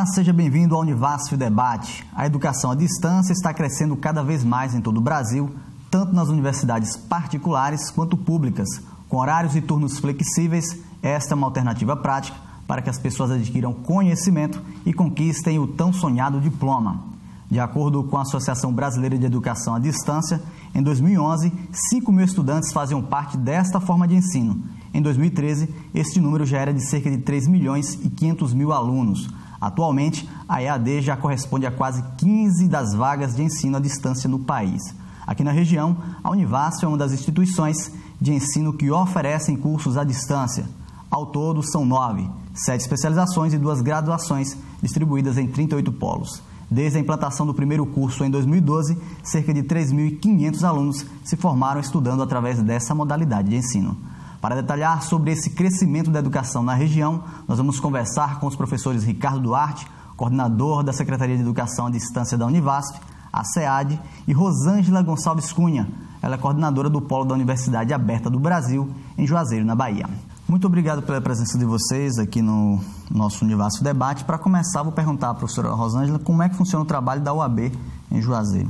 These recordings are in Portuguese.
seja bem-vindo ao Univasf Debate. A educação à distância está crescendo cada vez mais em todo o Brasil, tanto nas universidades particulares quanto públicas. Com horários e turnos flexíveis, esta é uma alternativa prática para que as pessoas adquiram conhecimento e conquistem o tão sonhado diploma. De acordo com a Associação Brasileira de Educação à Distância, em 2011, 5 mil estudantes faziam parte desta forma de ensino. Em 2013, este número já era de cerca de 3 milhões e 500 mil alunos. Atualmente, a EAD já corresponde a quase 15 das vagas de ensino à distância no país. Aqui na região, a Univasf é uma das instituições de ensino que oferecem cursos à distância. Ao todo, são 9, 7 especializações e 2 graduações, distribuídas em 38 polos. Desde a implantação do primeiro curso em 2012, cerca de 3.500 alunos se formaram estudando através dessa modalidade de ensino. Para detalhar sobre esse crescimento da educação na região, nós vamos conversar com os professores Ricardo Duarte, coordenador da Secretaria de Educação à Distância da Univasf, a SEAD, e Rosângela Gonçalves Cunha, ela é coordenadora do Polo da Universidade Aberta do Brasil, em Juazeiro, na Bahia. Muito obrigado pela presença de vocês aqui no nosso Univasf Debate. Para começar, vou perguntar à professora Rosângela como é que funciona o trabalho da UAB em Juazeiro.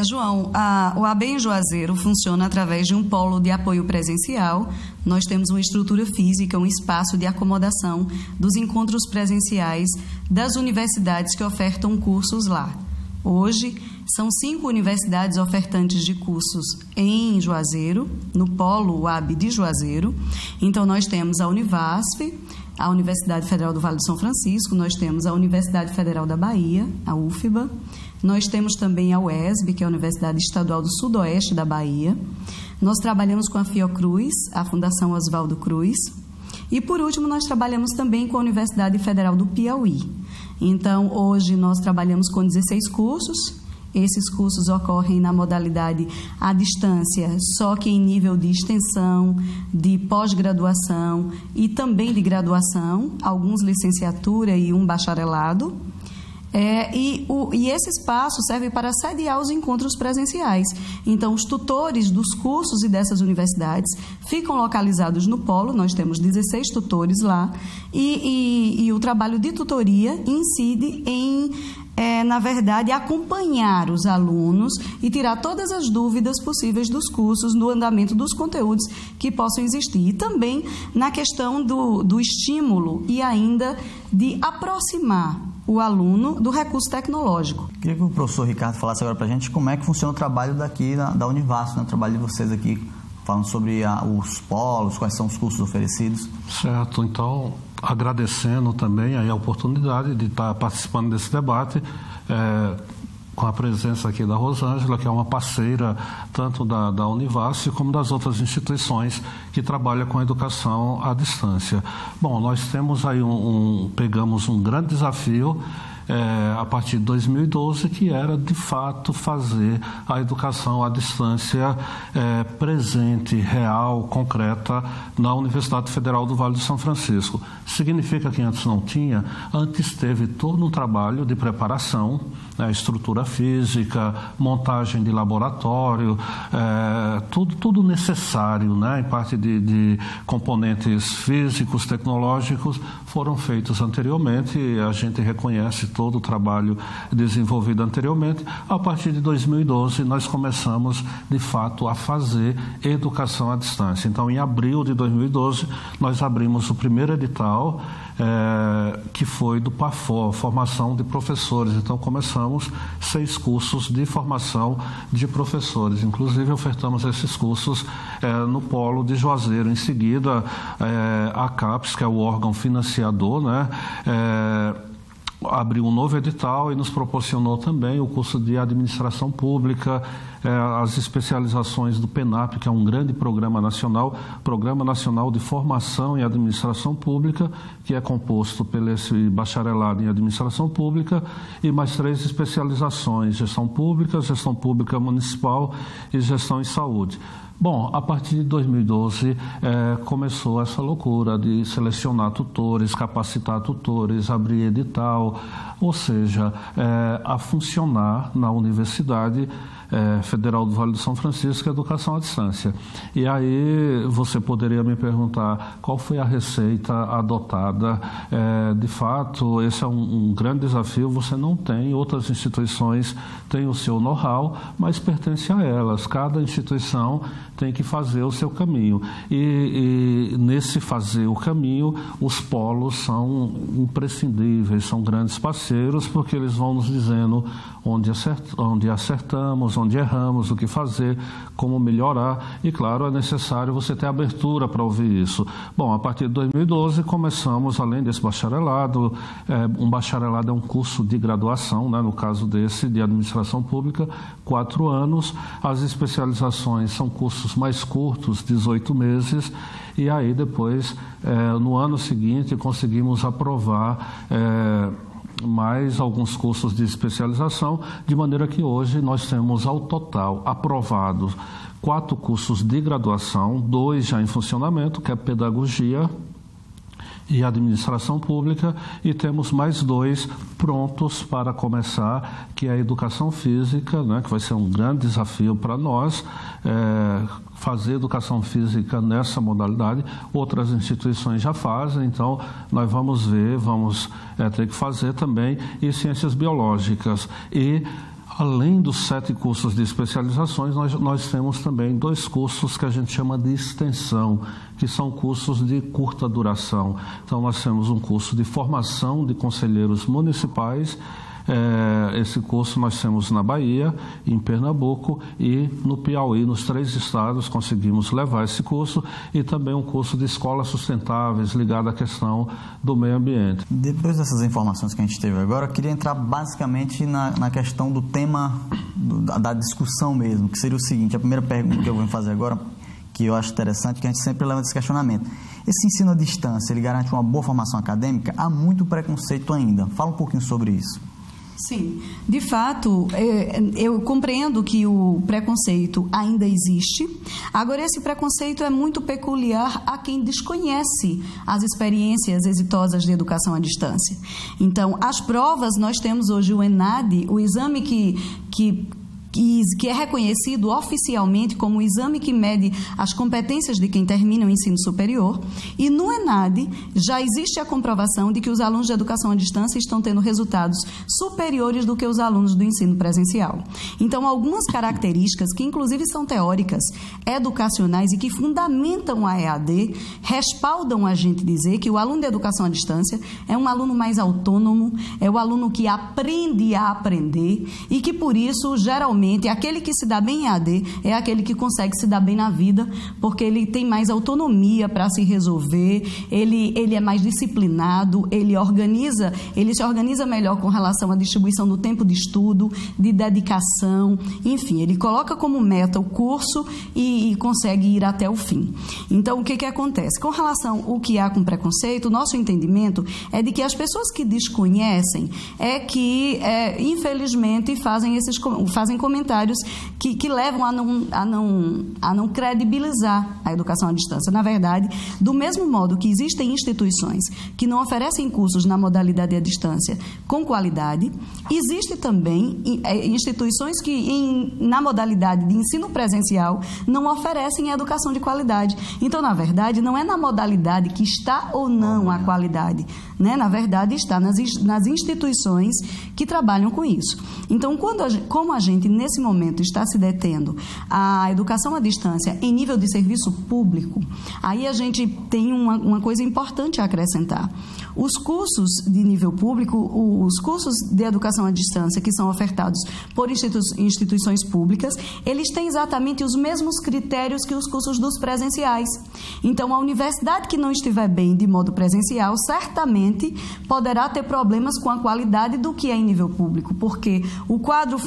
João, a UAB em Juazeiro funciona através de um polo de apoio presencial. Nós temos uma estrutura física, um espaço de acomodação dos encontros presenciais das universidades que ofertam cursos lá. Hoje, são 5 universidades ofertantes de cursos em Juazeiro, no polo UAB de Juazeiro. Então, nós temos a Univasf, a Universidade Federal do Vale do São Francisco, nós temos a Universidade Federal da Bahia, a UFBA, nós temos também a UESB, que é a Universidade Estadual do Sudoeste da Bahia. Nós trabalhamos com a Fiocruz, a Fundação Oswaldo Cruz. E, por último, nós trabalhamos também com a Universidade Federal do Piauí. Então, hoje nós trabalhamos com 16 cursos. Esses cursos ocorrem na modalidade à distância, só que em nível de extensão, de pós-graduação e também de graduação, alguns licenciatura e um bacharelado. E esse espaço serve para sediar os encontros presenciais. Então, os tutores dos cursos e dessas universidades ficam localizados no polo, nós temos 16 tutores lá, e o trabalho de tutoria incide em, na verdade, acompanhar os alunos e tirar todas as dúvidas possíveis dos cursos, no andamento dos conteúdos que possam existir. E também na questão do estímulo e ainda de aproximar o aluno do recurso tecnológico. Queria que o professor Ricardo falasse agora para a gente como é que funciona o trabalho daqui da Univasf, o trabalho de vocês aqui, falando sobre os polos, quais são os cursos oferecidos. Certo, então, agradecendo também a oportunidade de estar participando desse debate, com a presença aqui da Rosângela, que é uma parceira tanto da Univasf como das outras instituições que trabalham com a educação à distância. Bom, nós temos aí pegamos um grande desafio a partir de 2012, que era, de fato, fazer a educação à distância presente, real, concreta, na Universidade Federal do Vale do São Francisco. Significa que antes não tinha, antes teve todo um trabalho de preparação, estrutura física, montagem de laboratório, tudo necessário, em parte de componentes físicos, tecnológicos, foram feitos anteriormente, e a gente reconhece todo o trabalho desenvolvido anteriormente. A partir de 2012, nós começamos, de fato, a fazer educação à distância. Então, em abril de 2012, nós abrimos o primeiro edital, que foi do PAFOR, formação de professores. Então, começamos 6 cursos de formação de professores. Inclusive, ofertamos esses cursos no polo de Juazeiro. Em seguida, a CAPES, que é o órgão financiador, abriu um novo edital e nos proporcionou também o curso de administração pública, as especializações do PENAP, que é um grande Programa Nacional de Formação em Administração Pública, que é composto pelo esse bacharelado em Administração Pública, e mais 3 especializações: Gestão Pública Municipal e Gestão em Saúde. Bom, a partir de 2012 começou essa loucura de selecionar tutores, capacitar tutores, abrir edital, ou seja, a funcionar na Universidade Federal do Vale do São Francisco, educação à distância. E aí você poderia me perguntar qual foi a receita adotada. De fato, esse é um grande desafio. Você não tem, outras instituições têm o seu know-how, mas pertence a elas. Cada instituição tem que fazer o seu caminho. E nesse fazer o caminho, os polos são imprescindíveis, são grandes parceiros, porque eles vão nos dizendo onde acertamos, onde erramos, o que fazer, como melhorar. E, claro, é necessário você ter abertura para ouvir isso. Bom, a partir de 2012 começamos, além desse bacharelado, um bacharelado é um curso de graduação, né, no caso desse, de administração pública, 4 anos. As especializações são cursos mais curtos, 18 meses, e aí depois, no ano seguinte, conseguimos aprovar mais alguns cursos de especialização, de maneira que hoje nós temos ao total aprovados 4 cursos de graduação, 2 já em funcionamento, que é pedagogia e administração pública, e temos mais 2 prontos para começar, que é a educação física, né, que vai ser um grande desafio para nós, fazer educação física nessa modalidade. Outras instituições já fazem, então nós vamos ver, vamos ter que fazer também, e ciências biológicas. E além dos 7 cursos de especializações, nós temos também 2 cursos que a gente chama de extensão, que são cursos de curta duração. Então, nós temos um curso de formação de conselheiros municipais. Esse curso nós temos na Bahia, em Pernambuco e no Piauí, nos 3 estados conseguimos levar esse curso, e também um curso de escolas sustentáveis ligado à questão do meio ambiente. Depois dessas informações que a gente teve agora, eu queria entrar basicamente na questão do tema da discussão mesmo, que seria o seguinte: a primeira pergunta que eu vou fazer agora, que eu acho interessante, que a gente sempre leva esse questionamento. Esse ensino à distância, ele garante uma boa formação acadêmica? Há muito preconceito ainda. Fala um pouquinho sobre isso. Sim, de fato, eu compreendo que o preconceito ainda existe. Agora, esse preconceito é muito peculiar a quem desconhece as experiências exitosas de educação à distância. Então, as provas, nós temos hoje o ENAD, o exame que é reconhecido oficialmente como o exame que mede as competências de quem termina o ensino superior, e no ENAD já existe a comprovação de que os alunos de educação à distância estão tendo resultados superiores do que os alunos do ensino presencial. Então, algumas características que inclusive são teóricas, educacionais e que fundamentam a EAD, respaldam a gente dizer que o aluno de educação à distância é um aluno mais autônomo, é o aluno que aprende a aprender e que, por isso, geralmente, aquele que se dá bem em EAD é aquele que consegue se dar bem na vida, porque ele tem mais autonomia para se resolver, ele é mais disciplinado, ele se organiza melhor com relação à distribuição do tempo de estudo, de dedicação, enfim, ele coloca como meta o curso e consegue ir até o fim. Então, o que acontece? Com relação ao que há com preconceito, o nosso entendimento é de que as pessoas que desconhecem infelizmente, fazem comentários que levam a não credibilizar a educação à distância. Na verdade, do mesmo modo que existem instituições que não oferecem cursos na modalidade à distância com qualidade, existe também instituições que na modalidade de ensino presencial não oferecem educação de qualidade. Então, na verdade, não é na modalidade que está ou não a qualidade, né? Na verdade, está nas instituições que trabalham com isso. Então, como a gente nesse momento está se detendo a educação à distância em nível de serviço público, aí a gente tem uma coisa importante a acrescentar. Os cursos de nível público, os cursos de educação à distância que são ofertados por instituições públicas, eles têm exatamente os mesmos critérios que os cursos dos presenciais. Então, a universidade que não estiver bem de modo presencial, certamente exigente poderá ter problemas com a qualidade do que é em nível público, porque o quadro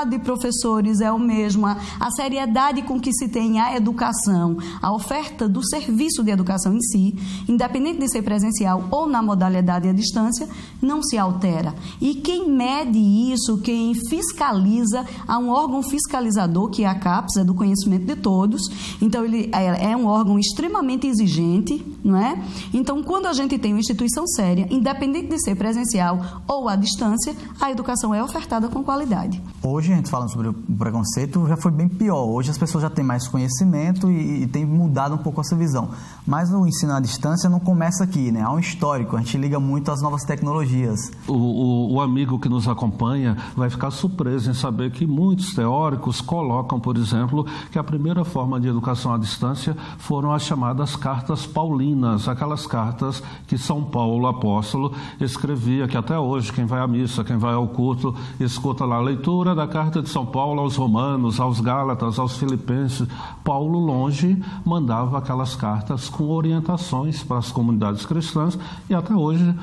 de professores é o mesmo, a seriedade com que se tem a educação, a oferta do serviço de educação em si, independente de ser presencial ou na modalidade à distância, não se altera. E quem mede isso, quem fiscaliza, há um órgão fiscalizador, que é a CAPES, é do conhecimento de todos, então ele é um órgão extremamente exigente, não é? Então, quando a gente tem uma instituição séria, independente de ser presencial ou à distância, a educação é ofertada com qualidade. Hoje, a gente falando sobre o preconceito, já foi bem pior. Hoje as pessoas já têm mais conhecimento e tem mudado um pouco essa visão. Mas o ensino à distância não começa aqui, né? Há um histórico, a gente liga muito às novas tecnologias. O amigo que nos acompanha vai ficar surpreso em saber que muitos teóricos colocam, por exemplo, que a primeira forma de educação à distância foram as chamadas cartas paulinas, aquelas cartas que São Paulo, apóstolo, escrevia, que até hoje quem vai à missa, quem vai ao culto, escuta lá a leitura da carta de São Paulo aos romanos, aos gálatas, aos filipenses. Paulo, longe, mandava aquelas cartas com orientações para as comunidades cristãs e até hoje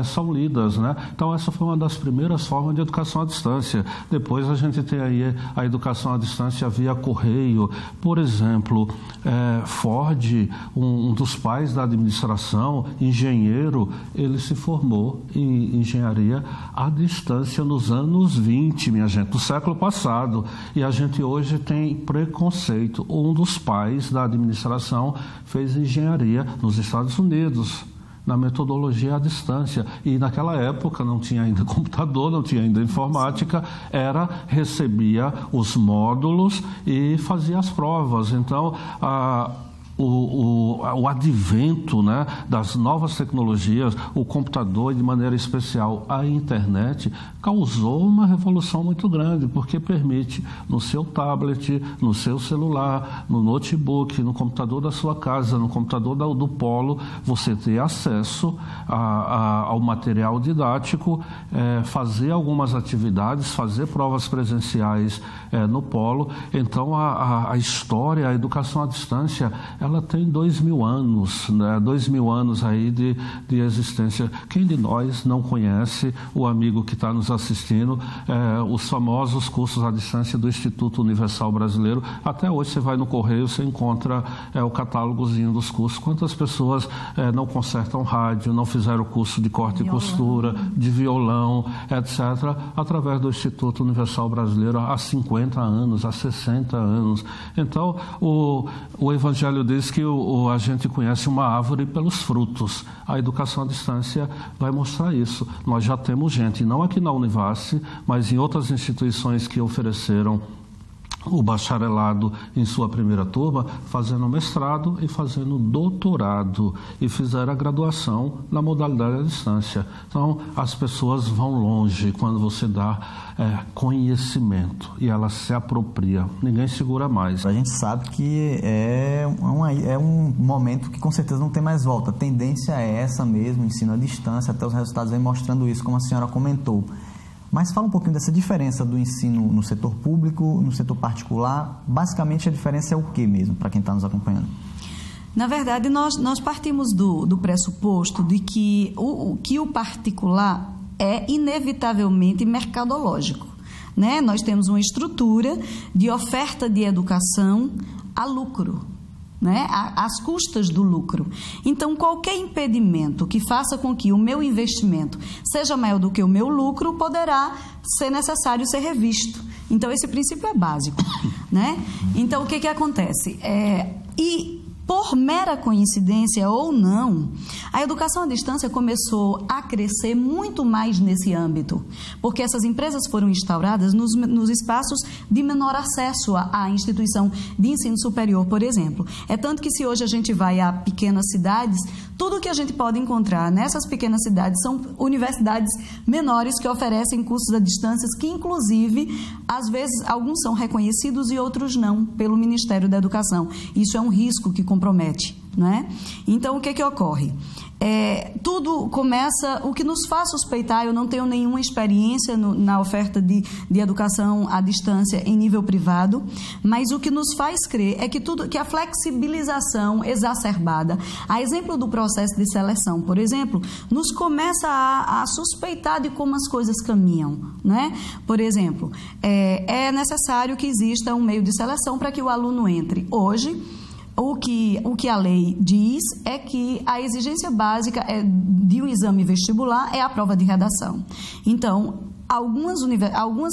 são lidas, né? Então essa foi uma das primeiras formas de educação à distância. Depois a gente tem aí a educação à distância via correio. Por exemplo, Ford, um dos pais da administração, engenheiro, ele se formou em engenharia à distância nos anos 20, minha gente, do século passado. E a gente hoje tem preconceito. Um dos pais da administração fez engenharia nos Estados Unidos, na metodologia à distância. E naquela época não tinha ainda computador, não tinha ainda informática, recebia os módulos e fazia as provas. Então, o advento, né, das novas tecnologias, o computador e, de maneira especial, a internet, causou uma revolução muito grande, porque permite, no seu tablet, no seu celular, no notebook, no computador da sua casa, no computador do polo, você ter acesso ao material didático, fazer algumas atividades, fazer provas presenciais no polo. Então, a história, a educação à distância, ela tem 2000 anos, né? 2000 anos aí de existência. Quem de nós não conhece, o amigo que está nos assistindo, os famosos cursos à distância do Instituto Universal Brasileiro? Até hoje você vai no correio, você encontra o catálogozinho dos cursos. Quantas pessoas não consertam rádio, não fizeram o curso de corte e costura, de violão, etc., através do Instituto Universal Brasileiro há 50 anos, há 60 anos. Então, o Evangelho diz que a gente conhece uma árvore pelos frutos. A educação à distância vai mostrar isso. Nós já temos gente, não aqui na Univasf, mas em outras instituições que ofereceram o bacharelado em sua primeira turma, fazendo mestrado e fazendo doutorado, e fizeram a graduação na modalidade à distância. Então, as pessoas vão longe quando você dá conhecimento e ela se apropria. Ninguém segura mais. A gente sabe que é um momento que com certeza não tem mais volta. A tendência é essa mesmo, ensino à distância, até os resultados vêm mostrando isso, como a senhora comentou. Mas fala um pouquinho dessa diferença do ensino no setor público, no setor particular. Basicamente, a diferença é o que mesmo, para quem está nos acompanhando? Na verdade, nós partimos do pressuposto de que o particular é inevitavelmente mercadológico, né? Nós temos uma estrutura de oferta de educação a lucro, né? Às custas do lucro. Então, qualquer impedimento que faça com que o meu investimento seja maior do que o meu lucro, poderá ser necessário ser revisto. Então, esse princípio é básico, né? Então, o que acontece? Por mera coincidência ou não, a educação à distância começou a crescer muito mais nesse âmbito, porque essas empresas foram instauradas nos espaços de menor acesso à instituição de ensino superior, por exemplo. É tanto que, se hoje a gente vai a pequenas cidades, tudo que a gente pode encontrar nessas pequenas cidades são universidades menores que oferecem cursos à distância, que, inclusive, às vezes, alguns são reconhecidos e outros não, pelo Ministério da Educação. Isso é um risco que compromete, não é? Então, o que ocorre? Tudo começa, o que nos faz suspeitar, eu não tenho nenhuma experiência na oferta de educação à distância em nível privado, mas o que nos faz crer é que a flexibilização exacerbada, a exemplo do processo de seleção, por exemplo, nos começa a suspeitar de como as coisas caminham, né? Por exemplo, é necessário que exista um meio de seleção para que o aluno entre. Hoje, o que a lei diz é que a exigência básica de um exame vestibular é a prova de redação. Então, algumas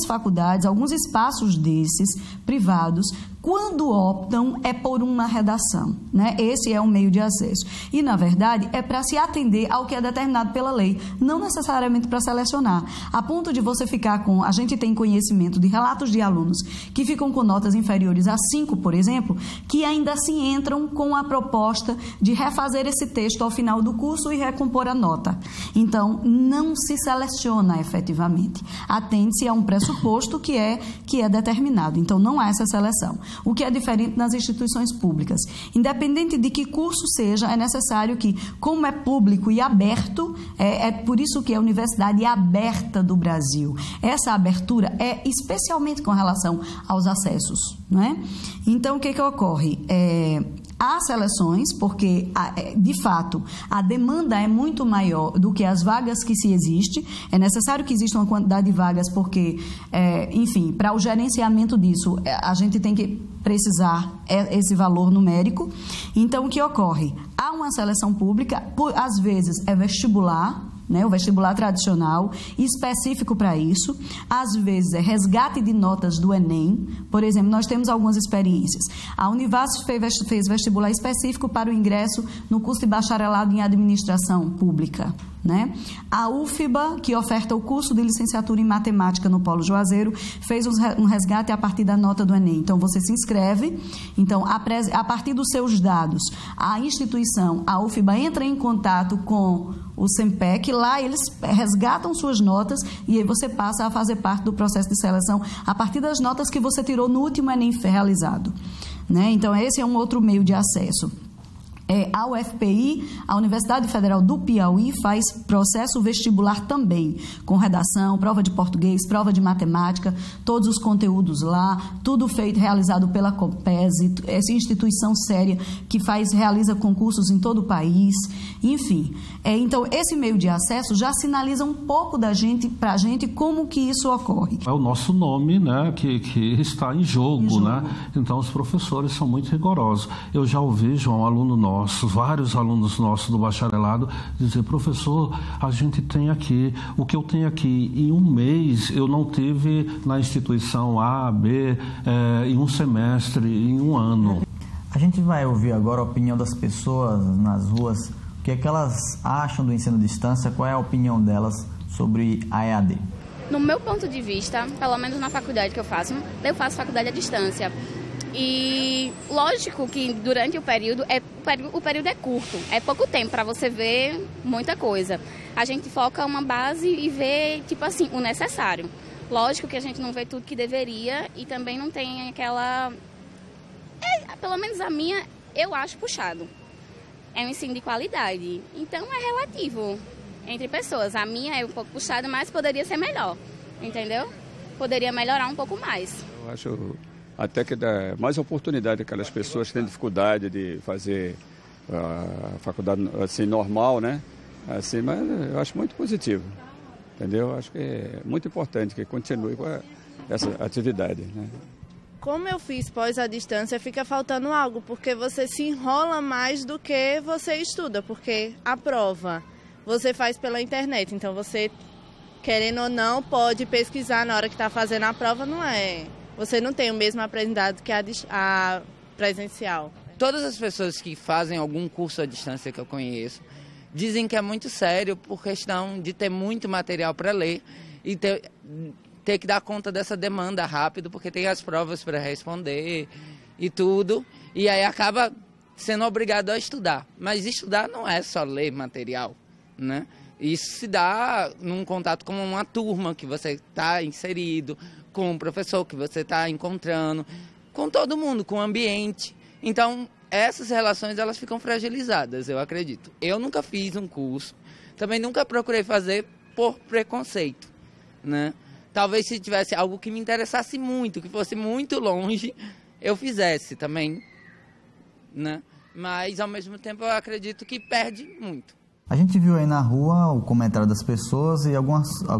faculdades, alguns espaços desses privados, quando optam, é por uma redação, né? Esse é um meio de acesso. E, na verdade, é para se atender ao que é determinado pela lei, não necessariamente para selecionar. A ponto de você ficar com... A gente tem conhecimento de relatos de alunos que ficam com notas inferiores a 5, por exemplo, que ainda assim entram com a proposta de refazer esse texto ao final do curso e recompor a nota. Então, não se seleciona efetivamente. Atende-se a um pressuposto que é determinado. Então, não há essa seleção. O que é diferente nas instituições públicas. Independente de que curso seja, é necessário que, como é público e aberto, é por isso que é a universidade aberta do Brasil. Essa abertura é especialmente com relação aos acessos, não é? Então, o que ocorre? Há seleções, porque, de fato, a demanda é muito maior do que as vagas que se existe. É necessário que exista uma quantidade de vagas, porque, enfim, para o gerenciamento disso, a gente tem que precisar esse valor numérico. Então, o que ocorre? Há uma seleção pública, às vezes é vestibular, né, o vestibular tradicional, específico para isso. Às vezes é resgate de notas do Enem. Por exemplo, nós temos algumas experiências. A Univasf fez vestibular específico para o ingresso no curso de bacharelado em administração pública, né? A UFBA, que oferta o curso de licenciatura em matemática no Polo Juazeiro, fez um resgate a partir da nota do Enem. Então, você se inscreve, então, a partir dos seus dados, a instituição, a UFBA, entra em contato com o SEMPEC, lá eles resgatam suas notas e aí você passa a fazer parte do processo de seleção a partir das notas que você tirou no último Enem realizado, né? Então, esse é um outro meio de acesso. A UFPI, a Universidade Federal do Piauí, faz processo vestibular também, com redação, prova de português, prova de matemática, todos os conteúdos lá, tudo realizado pela Compese, essa instituição séria que realiza concursos em todo o país, enfim. Então, esse meio de acesso já sinaliza um pouco para a gente como que isso ocorre. É o nosso nome, né, que está em jogo, né? Então, os professores são muito rigorosos. Eu já ouvi, João, um aluno nosso, vários alunos nossos do bacharelado dizer: professor, a gente tem aqui, o que eu tenho aqui em um mês eu não tive na instituição A, B, em um semestre, em um ano. A gente vai ouvir agora a opinião das pessoas nas ruas, o que é que elas acham do ensino à distância, qual é a opinião delas sobre a EAD. No meu ponto de vista, pelo menos na faculdade que eu faço faculdade à distância. E lógico que durante o período é curto, é pouco tempo para você ver muita coisa. A gente foca uma base e vê, tipo assim, o necessário. Lógico que a gente não vê tudo que deveria e também não tem aquela... pelo menos a minha, eu acho puxado. É um ensino de qualidade, então é relativo entre pessoas. A minha é um pouco puxada, mas poderia ser melhor, entendeu? Poderia melhorar um pouco mais. Eu acho... até que dá mais oportunidade àquelas pessoas que têm dificuldade de fazer a faculdade assim, normal, né? Assim, mas eu acho muito positivo, entendeu? Eu acho que é muito importante que continue com essa atividade, né? Como eu fiz pós à distância, fica faltando algo, porque você se enrola mais do que você estuda, porque a prova você faz pela internet, então você, querendo ou não, pode pesquisar na hora que está fazendo a prova, não é... Você não tem o mesmo aprendizado que a presencial. Todas as pessoas que fazem algum curso à distância que eu conheço dizem que é muito sério por questão de ter muito material para ler e ter que dar conta dessa demanda rápido, porque tem as provas para responder e tudo, e aí acaba sendo obrigado a estudar. Mas estudar não é só ler material, né? Isso se dá num contato com uma turma que você está inserido, com o professor que você está encontrando, com todo mundo, com o ambiente. Então, essas relações elas ficam fragilizadas, eu acredito. Eu nunca fiz um curso, também nunca procurei fazer por preconceito, né? Talvez se tivesse algo que me interessasse muito, que fosse muito longe, eu fizesse também, né? Mas, ao mesmo tempo, eu acredito que perde muito. A gente viu aí na rua o comentário das pessoas e eu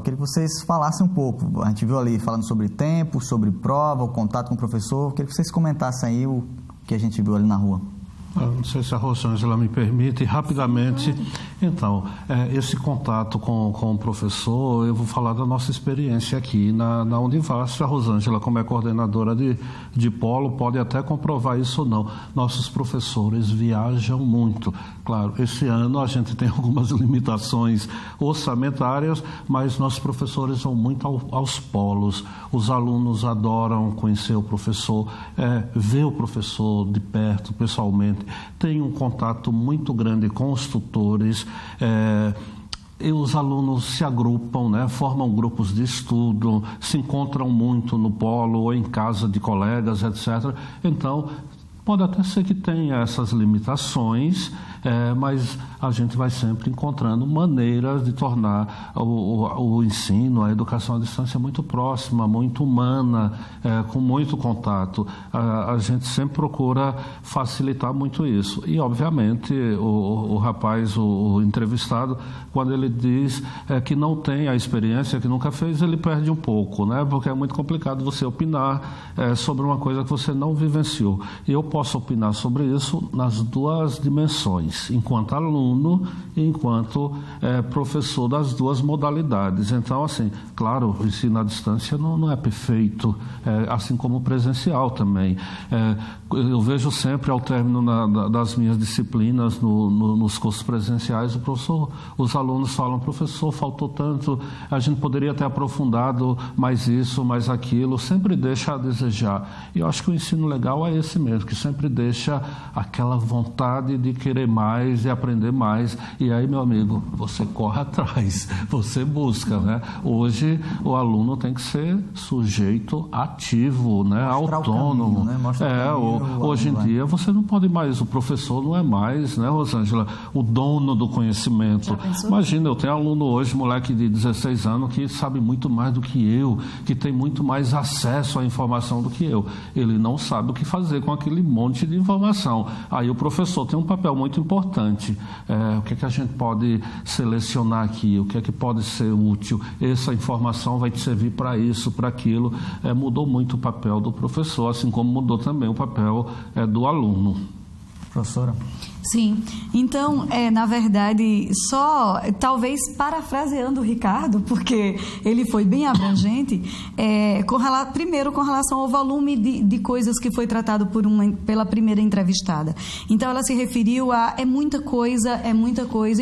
queria que vocês falassem um pouco. A gente viu ali falando sobre tempo, sobre prova, o contato com o professor. Eu queria que vocês comentassem aí o que a gente viu ali na rua. Não sei se a Rosângela me permite, rapidamente. Então, esse contato com o professor, eu vou falar da nossa experiência aqui na Univasf. A Rosângela, como é coordenadora de polo, pode até comprovar isso ou não. Nossos professores viajam muito. Claro, esse ano a gente tem algumas limitações orçamentárias, mas nossos professores vão muito aos polos. Os alunos adoram conhecer o professor, ver o professor de perto, pessoalmente. Tem um contato muito grande com os tutores, e os alunos se agrupam, né, formam grupos de estudo, se encontram muito no polo ou em casa de colegas, etc. Então, pode até ser que tenha essas limitações, mas a gente vai sempre encontrando maneiras de tornar o ensino, a educação à distância muito próxima, muito humana, com muito contato. A gente sempre procura facilitar muito isso. E, obviamente, o rapaz, o entrevistado, quando ele diz que não tem a experiência, que nunca fez, ele perde um pouco, né? Porque é muito complicado você opinar sobre uma coisa que você não vivenciou. E eu posso opinar sobre isso nas duas dimensões, enquanto aluno e enquanto professor das duas modalidades. Então, assim, claro, o ensino à distância não é perfeito, assim como o presencial também. Eu vejo sempre, ao término das minhas disciplinas nos cursos presenciais, os alunos falam: professor, faltou tanto, a gente poderia ter aprofundado mais isso, mais aquilo, sempre deixa a desejar. E eu acho que o ensino legal é esse mesmo, que sempre deixa aquela vontade de querer mais e aprender mais. E aí, meu amigo, você corre atrás, você busca, né? Hoje o aluno tem que ser sujeito ativo, né? Autônomo. Hoje em dia você não pode mais, o professor não é mais, né, Rosângela, o dono do conhecimento. Imagina, eu tenho aluno hoje, moleque de 16 anos, que sabe muito mais do que eu, que tem muito mais acesso à informação do que eu. Ele não sabe o que fazer com aquele monte de informação. Aí o professor tem um papel muito importante. O que é que a gente pode selecionar aqui? O que é que pode ser útil? Essa informação vai te servir para isso, para aquilo. Mudou muito o papel do professor, assim como mudou também o papel do aluno. Professora? Sim, então, na verdade, só talvez parafraseando o Ricardo, porque ele foi bem abrangente, primeiro com relação ao volume de coisas que foi tratado pela primeira entrevistada. Então, ela se referiu a é muita coisa,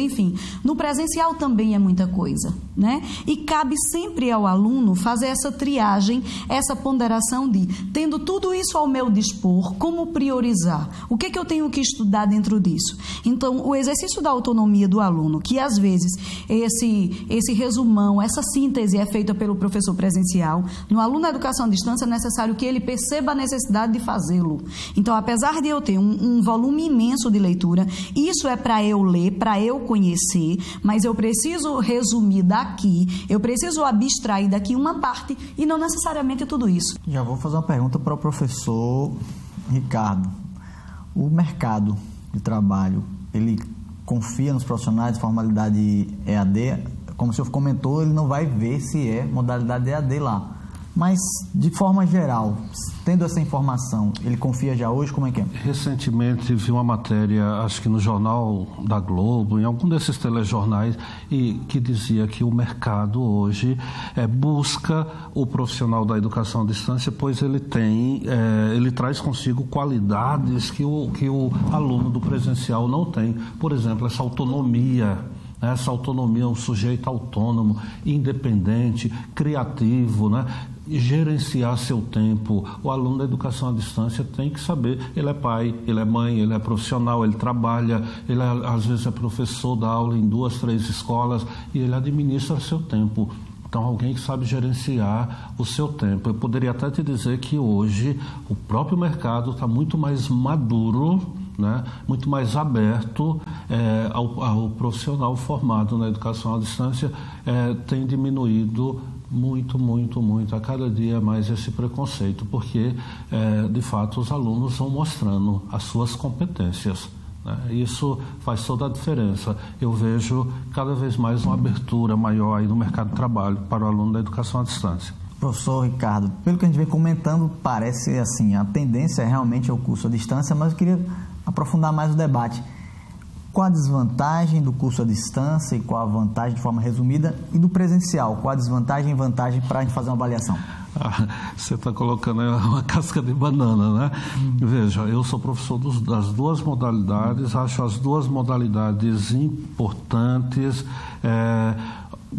enfim. No presencial também é muita coisa, né? E cabe sempre ao aluno fazer essa triagem, essa ponderação de, tendo tudo isso ao meu dispor, como priorizar? O que eu tenho que estudar dentro disso? Então, o exercício da autonomia do aluno, que às vezes esse resumão, essa síntese é feita pelo professor presencial, no aluno da educação à distância é necessário que ele perceba a necessidade de fazê-lo. Então, apesar de eu ter um volume imenso de leitura, isso é para eu ler, para eu conhecer, mas eu preciso resumir daqui, eu preciso abstrair daqui uma parte e não necessariamente tudo isso. Já vou fazer uma pergunta para o professor Ricardo. O mercado de trabalho, ele confia nos profissionais de formalidade EAD? Como o senhor comentou, ele não vai ver se é modalidade EAD lá. Mas, de forma geral, tendo essa informação, ele confia já hoje? Como é que é? Recentemente vi uma matéria, acho que no Jornal da Globo, em algum desses telejornais, que dizia que o mercado hoje busca o profissional da educação à distância, pois ele traz consigo qualidades que o aluno do presencial não tem. Por exemplo, essa autonomia, um sujeito autônomo, independente, criativo, né? Gerenciar seu tempo. O aluno da educação à distância tem que saber, ele é pai, ele é mãe, ele é profissional, ele trabalha, ele às vezes é professor, dá aula em 2, 3 escolas e ele administra seu tempo. Então, alguém que sabe gerenciar o seu tempo. Eu poderia até te dizer que hoje o próprio mercado está muito mais maduro, né? Muito mais aberto ao profissional formado na educação à distância. Tem diminuído muito a cada dia mais esse preconceito, porque, de fato, os alunos vão mostrando as suas competências. Isso faz toda a diferença. Eu vejo cada vez mais uma abertura maior aí no mercado de trabalho para o aluno da educação à distância. Professor Ricardo, pelo que a gente vem comentando, parece assim, a tendência realmente é o curso à distância, mas eu queria aprofundar mais o debate. Qual a desvantagem do curso à distância e qual a vantagem, de forma resumida, e do presencial? Qual a desvantagem e vantagem para a gente fazer uma avaliação? Você está colocando uma casca de banana, né? Veja, eu sou professor das duas modalidades, acho as duas modalidades importantes,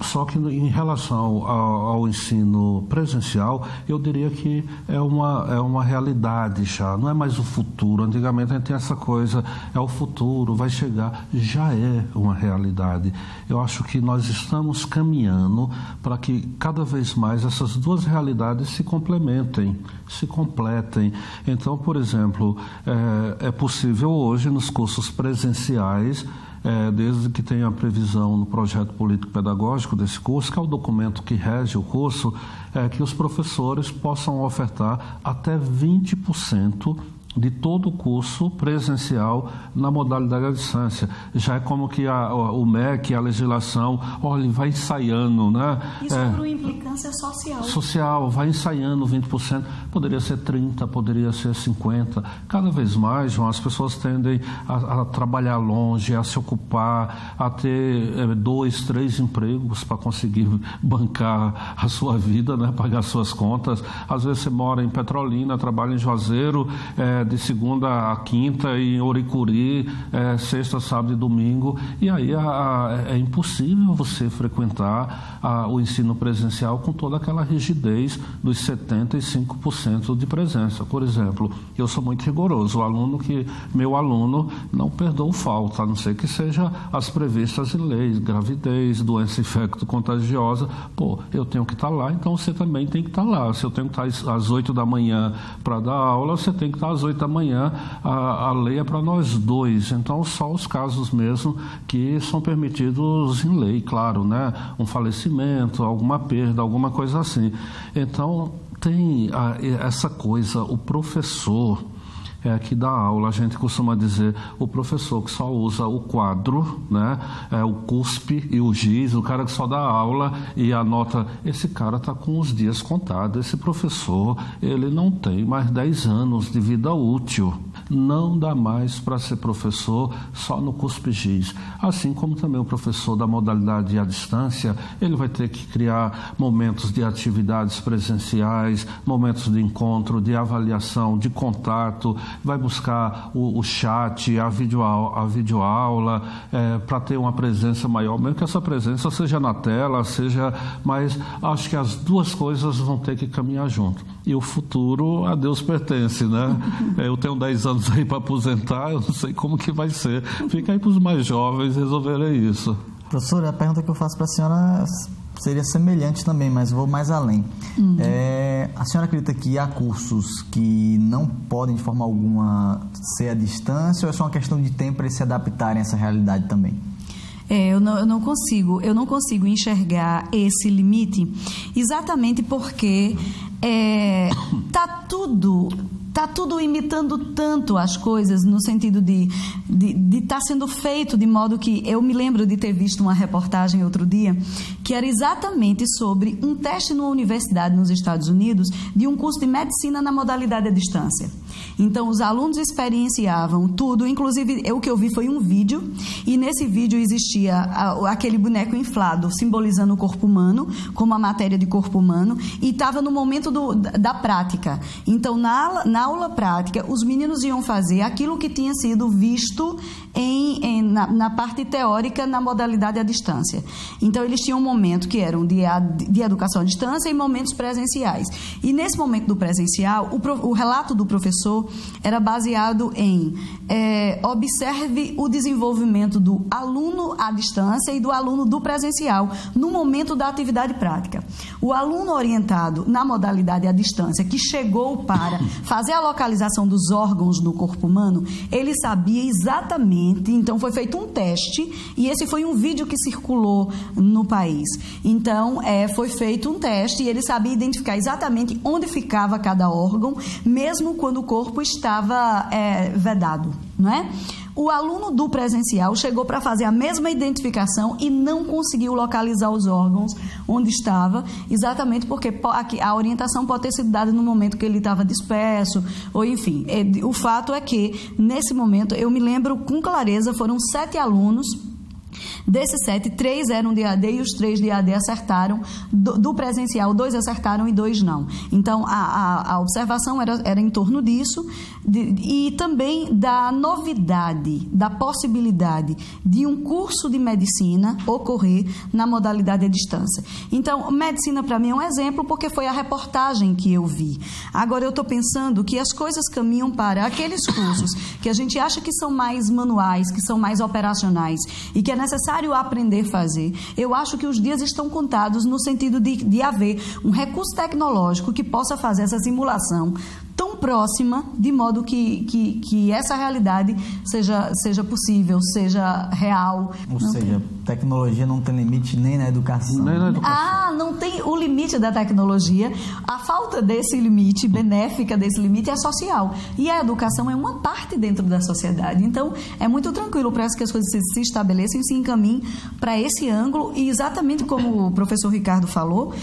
só que em relação ao ensino presencial, eu diria que é uma realidade já, não é mais o futuro. Antigamente a gente tinha essa coisa, é o futuro, vai chegar, já é uma realidade. Eu acho que nós estamos caminhando para que cada vez mais essas duas realidades se complementem, se completem. Então, por exemplo, é possível hoje nos cursos presenciais, desde que tenha a previsão no projeto político-pedagógico desse curso, que é o documento que rege o curso, que os professores possam ofertar até 20% de todo o curso presencial na modalidade à distância. Já é como que o MEC, a legislação, olha, vai ensaiando, né? Isso por uma implicância social. Social, vai ensaiando 20%, poderia ser 30%, poderia ser 50%. Cada vez mais, João, as pessoas tendem a trabalhar longe, a se ocupar, a ter 2, 3 empregos para conseguir bancar a sua vida, né? Pagar suas contas. Às vezes você mora em Petrolina, trabalha em Juazeiro, de segunda a quinta, e em Oricuri, sexta, sábado e domingo, e aí é impossível você frequentar o ensino presencial com toda aquela rigidez dos 75% de presença. Por exemplo, eu sou muito rigoroso, meu aluno não perdoa falta, a não ser que seja as previstas em leis, gravidez, doença infecto-contagiosa, eu tenho que estar lá, então você também tem que estar lá. Se eu tenho que estar às 8 da manhã para dar aula, você tem que estar às 8 da manhã, a lei é para nós dois, então só os casos mesmo que são permitidos em lei, claro, né? Um falecimento, alguma perda, alguma coisa assim. Então tem essa coisa, o professor que dá aula, a gente costuma dizer, o professor que só usa o quadro, né? O cuspe e o giz, o cara que só dá aula e anota, esse cara está com os dias contados, esse professor, ele não tem mais 10 anos de vida útil, não dá mais para ser professor só no cuspe giz. Assim como também o professor da modalidade à distância, ele vai ter que criar momentos de atividades presenciais, momentos de encontro, de avaliação, de contato, vai buscar o chat, a videoaula, para ter uma presença maior, mesmo que essa presença seja na tela, mas acho que as duas coisas vão ter que caminhar junto. E o futuro a Deus pertence, né? Eu tenho 10 anos aí para aposentar, eu não sei como que vai ser. Fica aí para os mais jovens resolverem isso. Professora, a pergunta que eu faço para a senhora seria semelhante também, mas vou mais além. A senhora acredita que há cursos que não podem de forma alguma ser à distância, ou é só uma questão de tempo para eles se adaptarem a essa realidade também? Eu não consigo enxergar esse limite, exatamente porque está tudo imitando tanto as coisas, no sentido de estar sendo feito de modo que... Eu me lembro de ter visto uma reportagem outro dia que era exatamente sobre um teste numa universidade nos Estados Unidos de um curso de medicina na modalidade à distância. Então, os alunos experienciavam tudo, inclusive o que eu vi foi um vídeo, e nesse vídeo existia aquele boneco inflado simbolizando o corpo humano, como a matéria de corpo humano, e estava no momento da prática. Então, na na aula prática, os meninos iam fazer aquilo que tinha sido visto na parte teórica na modalidade à distância. Então, eles tinham um momento que eram de educação à distância e momentos presenciais. E nesse momento do presencial, o relato do professor era baseado em observe o desenvolvimento do aluno à distância e do aluno do presencial no momento da atividade prática. O aluno orientado na modalidade à distância, que chegou para fazer a localização dos órgãos no corpo humano, ele sabia exatamente, então foi feito um teste, e esse foi um vídeo que circulou no país. Então, foi feito um teste e ele sabia identificar exatamente onde ficava cada órgão, mesmo quando o corpo estava vedado, não é? O aluno do presencial chegou para fazer a mesma identificação e não conseguiu localizar os órgãos onde estava, exatamente porque a orientação pode ter sido dada no momento que ele estava disperso, ou enfim. O fato é que, nesse momento, eu me lembro com clareza, foram 7 alunos. Desses 7, 3 eram de AD e os 3 de AD acertaram. Do presencial, 2 acertaram e 2 não. Então, a observação era em torno disso e também da novidade, da possibilidade de um curso de medicina ocorrer na modalidade à distância. Então, medicina para mim é um exemplo porque foi a reportagem que eu vi. Agora, eu estou pensando que as coisas caminham para aqueles cursos que a gente acha que são mais manuais, que são mais operacionais e que é necessário aprender a fazer. Eu acho que os dias estão contados no sentido de haver um recurso tecnológico que possa fazer essa simulação tão próxima, de modo que essa realidade seja possível, seja real. Ou seja, tecnologia não tem limite nem na educação. Nem na educação. Não tem o limite da tecnologia. A falta desse limite, benéfica desse limite, é social. E a educação é uma parte dentro da sociedade. Então, é muito tranquilo para que as coisas se estabeleçam e se encaminhem para esse ângulo. E exatamente como o professor Ricardo falou,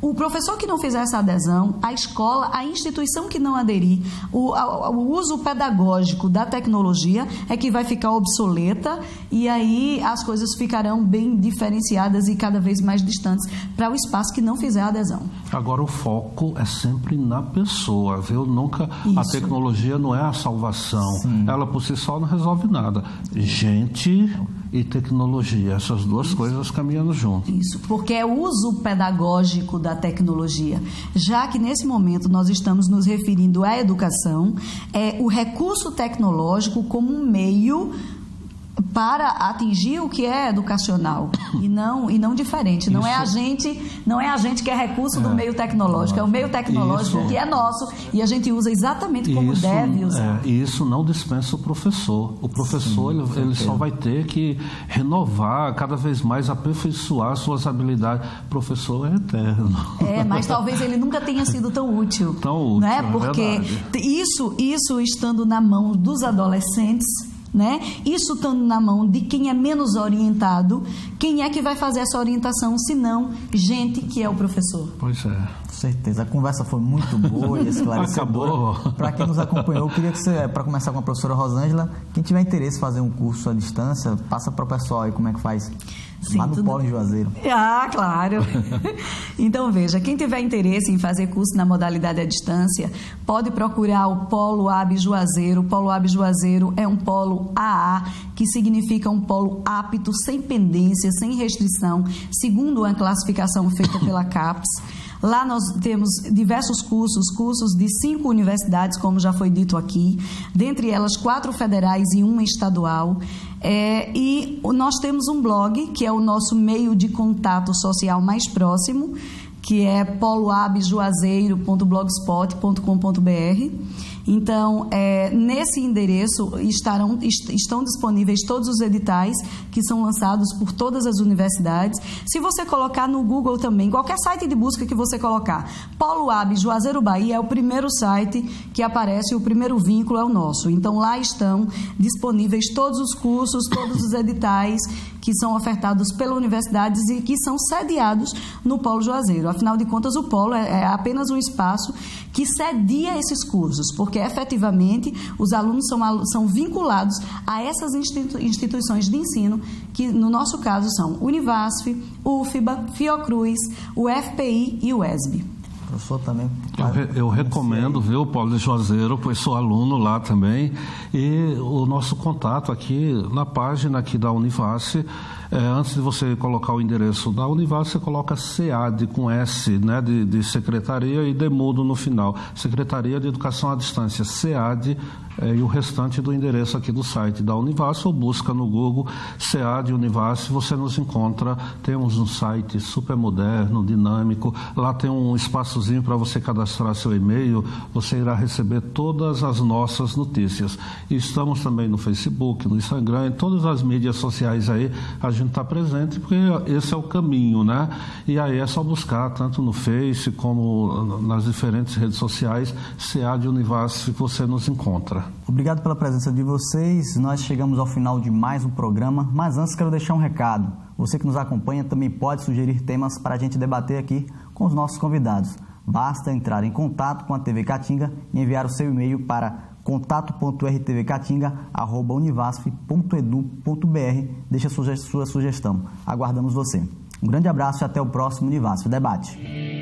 o professor que não fizer essa adesão, a escola, a instituição que não aderir, o uso pedagógico da tecnologia é que vai ficar obsoleta e aí as coisas ficarão bem diferenciadas e cada vez mais distantes para o espaço que não fizer a adesão. Agora, o foco é sempre na pessoa, viu? Nunca Isso. A tecnologia não é a salvação. Sim. Ela por si só não resolve nada. Gente e tecnologia, essas duas coisas caminhando junto. Isso, porque é o uso pedagógico da tecnologia. Já que nesse momento nós estamos nos referindo à educação, é o recurso tecnológico como um meio para atingir o que é educacional e não diferente. Não é a gente que é recurso do meio tecnológico, é o meio tecnológico que é nosso e a gente usa exatamente como deve usar. E isso não dispensa o professor. O professor ele só vai ter que renovar, cada vez mais aperfeiçoar suas habilidades. O professor é eterno. Mas talvez ele nunca tenha sido tão útil. Tão útil, né? Porque isso estando na mão dos adolescentes, né? Isso estando na mão de quem é menos orientado, quem é que vai fazer essa orientação, se não gente que é o professor? Pois é. Com certeza. A conversa foi muito boa e esclarecedora. Para quem nos acompanhou, eu queria que você, para começar com a professora Rosângela, quem tiver interesse em fazer um curso à distância, passa para o pessoal aí como é que faz. Sim, lá no Polo em Juazeiro. Claro. Então, veja, quem tiver interesse em fazer curso na modalidade à distância, pode procurar o Polo AB Juazeiro. O Polo AB Juazeiro é um polo AA, que significa um polo apto, sem pendência, sem restrição, segundo a classificação feita pela CAPES. Lá nós temos diversos cursos de 5 universidades, como já foi dito aqui, dentre elas 4 federais e 1 estadual. E nós temos um blog, que é o nosso meio de contato social mais próximo, que é poloabjuazeiro.blogspot.com.br. Então, nesse endereço estão disponíveis todos os editais que são lançados por todas as universidades. Se você colocar no Google também, qualquer site de busca que você colocar, Polo AB Juazeiro Bahia é o primeiro site que aparece, o primeiro vínculo é o nosso. Então, lá estão disponíveis todos os cursos, todos os editais que são ofertados pelas universidades e que são sediados no Polo Juazeiro. Afinal de contas, o Polo é apenas um espaço que cedia esses cursos, porque efetivamente os alunos são vinculados a essas instituições de ensino, que no nosso caso são Univasf, UFBA, Fiocruz, o FPI e o ESB. Professor também. Eu recomendo ver o Polo de Juazeiro, pois sou aluno lá também. E o nosso contato aqui na página aqui da Univasf, antes de você colocar o endereço da Univasf, você coloca SEAD com S, né, de secretaria e demudo no final. Secretaria de Educação à Distância, SEAD, e o restante do endereço aqui do site da Univasf, ou busca no Google SEAD Univasf, você nos encontra. Temos um site super moderno, dinâmico, lá tem um espaçozinho para você cadastrar seu e-mail, você irá receber todas as nossas notícias. E estamos também no Facebook, no Instagram, em todas as mídias sociais aí, a gente está presente, porque esse é o caminho, né? E aí é só buscar, tanto no Face como nas diferentes redes sociais, SEAD Univasf, que você nos encontra. Obrigado pela presença de vocês. Nós chegamos ao final de mais um programa, mas antes quero deixar um recado. Você que nos acompanha também pode sugerir temas para a gente debater aqui com os nossos convidados. Basta entrar em contato com a TV Caatinga e enviar o seu e-mail para contato.rtvcatinga@univasf.edu.br. Deixe a sua sugestão. Aguardamos você. Um grande abraço e até o próximo Univasf Debate.